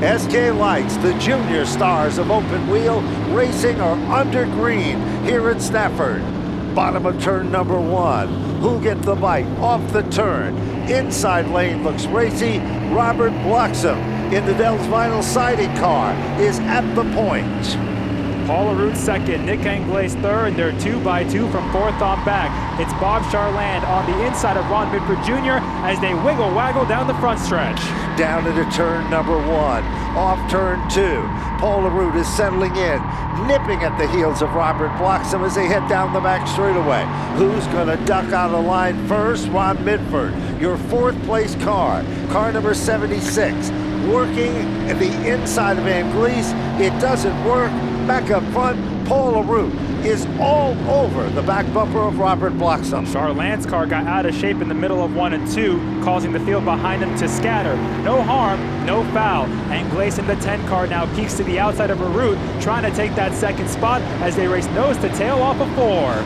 SK Lights, the junior stars of open wheel racing, are under green here at Stafford. Bottom of turn number 1. Who'll get the bite off the turn? Inside lane looks racy. Robert Bloxham in the Dell's vinyl siding car is at the point. Paul LaRoute second, Nick Anglaise third, and they're 2x2 from fourth on back. It's Bob Charland on the inside of Ron Mitford Jr. as they wiggle-waggle down the front stretch. Down into turn number 1, off turn 2. Paul LaRoute is settling in, nipping at the heels of Robert Bloxham as they head down the back straightaway. Who's going to duck out of line first? Ron Mitford, your fourth place car number 76, working at the inside of Anglaise. It doesn't work. Back up front, Paul LaRoute is all over the back bumper of Robert Bloxham. Charland's car got out of shape in the middle of 1 and 2, causing the field behind him to scatter. No harm, no foul. Anglaise in the 10 car now peeks to the outside of LaRoute, trying to take that second spot as they race nose to tail off of 4.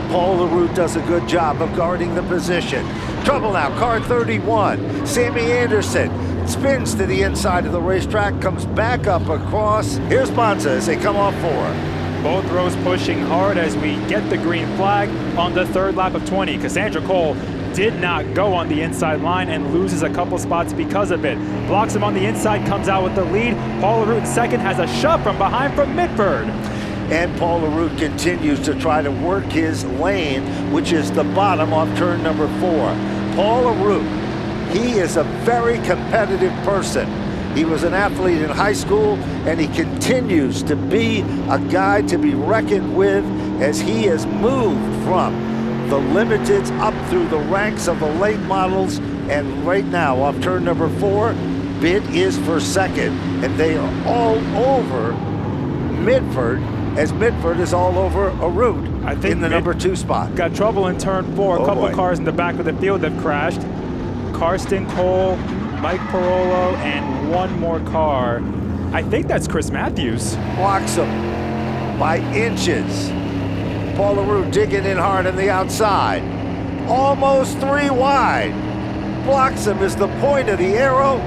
Paul LaRoute does a good job of guarding the position. Trouble now, car 31. Sammy Anderson spins to the inside of the racetrack, comes back up across. Here's Bonza as they come off 4. Both rows pushing hard as we get the green flag on the third lap of 20. Cassandra Cole did not go on the inside line and loses a couple spots because of it. Bloxham on the inside comes out with the lead. Paul LaRoute second has a shove from behind from Mitford. And Paul LaRoute continues to try to work his lane, which is the bottom off turn number 4. Paul LaRoute, he is a very competitive person. He was an athlete in high school, and he continues to be a guy to be reckoned with as he has moved from the limiteds up through the ranks of the late models. And right now, off turn number 4, bid is for second, and they are all over Mitford, as Mitford is all over LaRoute I think in the number 2 spot. Got trouble in turn 4. A couple cars in the back of the field have crashed. Karsten Cole, Mike Parolo, and one more car. I think that's Chris Matthews. Bloxham by inches. Paul LaRoute digging in hard on the outside. Almost 3 wide. Bloxham is the point of the arrow,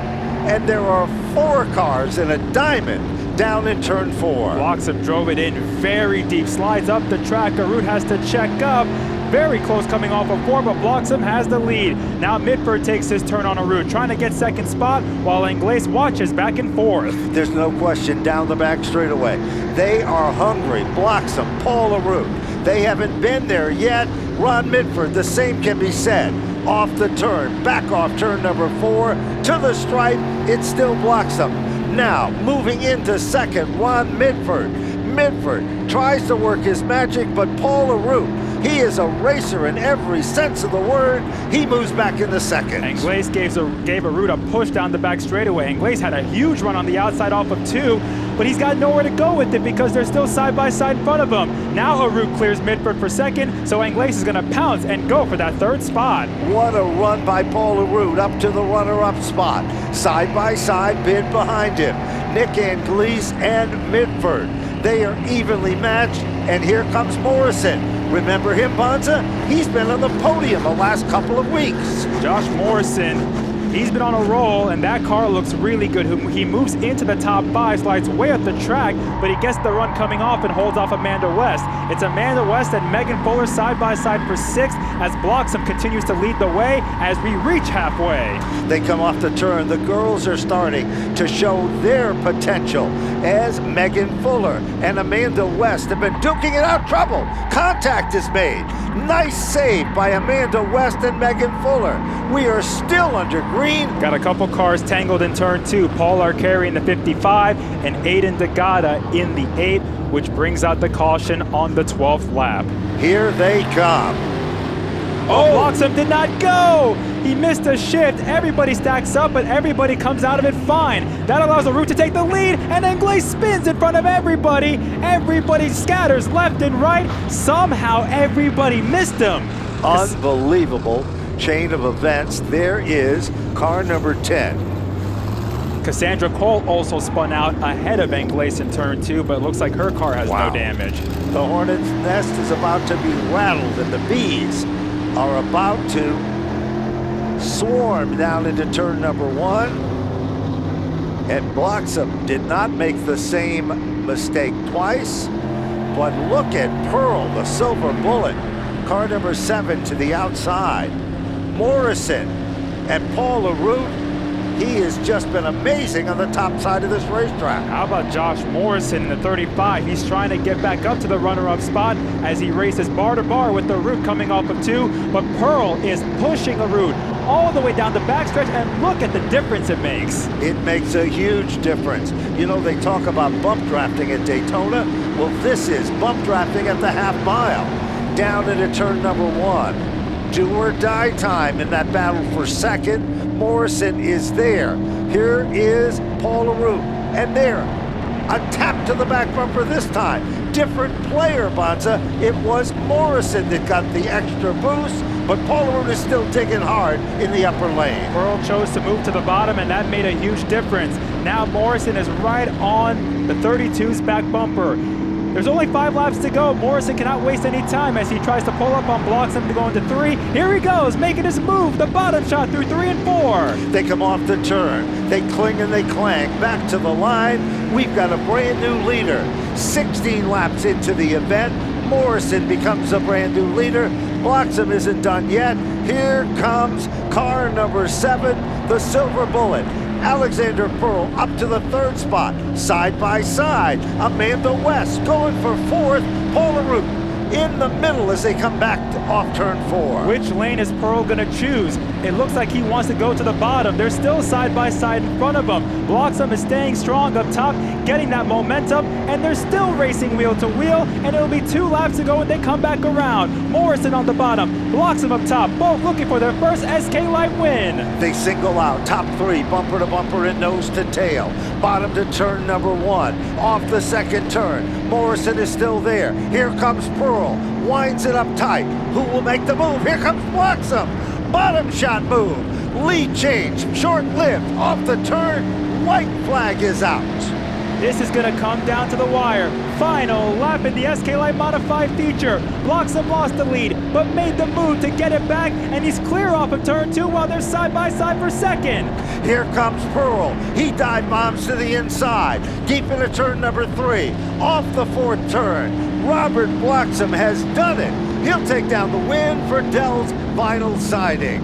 and there are 4 cars in a diamond down in turn 4. Bloxham drove it in very deep, slides up the track. LaRoute has to check up. Very close coming off of 4, but Bloxham has the lead. Now Mitford takes his turn on LaRoute, trying to get second spot, while Anglaise watches back and forth. There's no question down the back straightaway. They are hungry. Bloxham, Paul LaRoute. They haven't been there yet. Ron Mitford, the same can be said. Off the turn, back off turn number 4, to the stripe, it's still Bloxham. Now, moving into second, Ron Mitford. Mitford tries to work his magic, but Paul LaRoute, he is a racer in every sense of the word. He moves back into second. Anglaise gave LaRoute a push down the back straightaway. Anglaise had a huge run on the outside off of 2, but he's got nowhere to go with it because they're still side by side in front of him. Now LaRoute clears Mitford for second, so Anglaise is going to pounce and go for that third spot. What a run by Paul LaRoute up to the runner-up spot. Side by side, bid behind him. Nick Anglaise and Mitford. They are evenly matched, and here comes Morrison. Remember him, Bonza? He's been on the podium the last couple of weeks. Josh Morrison, he's been on a roll, and that car looks really good. He moves into the top 5, slides way up the track, but he gets the run coming off and holds off Amanda West. It's Amanda West and Megan Fuller side by side for 6th as Bloxham continues to lead the way as we reach halfway. They come off the turn. The girls are starting to show their potential as Megan Fuller and Amanda West have been duking it out. Trouble. Contact is made. Nice save by Amanda West and Megan Fuller. We are still under green. Got a couple cars tangled in turn 2. Paul Arcari in the 55 and Aiden DeGata in the 8, which brings out the caution on the 12th lap. Here they come. Oh, Bloxham did not go! He missed a shift. Everybody stacks up, but everybody comes out of it fine. That allows LaRoute to take the lead, and Anglaise spins in front of everybody. Everybody scatters left and right. Somehow everybody missed him. Unbelievable chain of events. There is car number 10. Cassandra Cole also spun out ahead of Anglaise in turn 2, but it looks like her car has no damage. The Hornet's nest is about to be rattled, and the bees are about to swarm down into turn number 1. And Bloxham did not make the same mistake twice, but look at Pearl, the silver bullet, car number 7 to the outside. Morrison and Paul LaRue, he has just been amazing on the top side of this racetrack. How about Josh Morrison in the 35? He's trying to get back up to the runner-up spot as he races bar to bar with the Root coming off of 2, but Pearl is pushing the Root all the way down the backstretch, and look at the difference it makes. It makes a huge difference. You know, they talk about bump drafting at Daytona. Well, this is bump drafting at the half mile. Down into turn number 1. Do or die time in that battle for second. Morrison is there. Here is Paul LaRue. And there, a tap to the back bumper this time. Different player, Bonza. It was Morrison that got the extra boost, but Paul LaRue is still digging hard in the upper lane. Pearl chose to move to the bottom, and that made a huge difference. Now Morrison is right on the 32's back bumper. There's only 5 laps to go. Morrison cannot waste any time as he tries to pull up on Bloxham to go into 3. Here he goes, making his move. The bottom shot through 3 and 4. They come off the turn. They cling and they clang. Back to the line. We've got a brand new leader. 16 laps into the event. Morrison becomes a brand new leader. Bloxham isn't done yet. Here comes car number 7, the Silver Bullet. Alexander Pearl up to the 3rd spot, side by side. Amanda West going for 4th. Paul LaRue in the middle as they come back off turn 4. Which lane is Pearl going to choose? It looks like he wants to go to the bottom. They're still side by side in front of him. Bloxham is staying strong up top, getting that momentum, and they're still racing wheel to wheel, and it'll be 2 laps to go when they come back around. Morrison on the bottom, Bloxham up top, both looking for their first SK Light win. They single out top 3, bumper to bumper and nose to tail. Bottom to turn number 1. Off the 2nd turn. Morrison is still there. Here comes Pearl. Winds it up tight. Who will make the move? Here comes Bloxham. Bottom shot move. Lead change. Short-lived. Off the turn. White flag is out. This is going to come down to the wire. Final lap in the SK Light Modified feature. Bloxham lost the lead, but made the move to get it back, and he's clear off of turn 2 while they're side by side for second. Here comes Pearl. He dive bombs to the inside. Deep into turn number 3. Off the 4th turn. Robert Bloxham has done it. He'll take down the win for Dell's vinyl siding.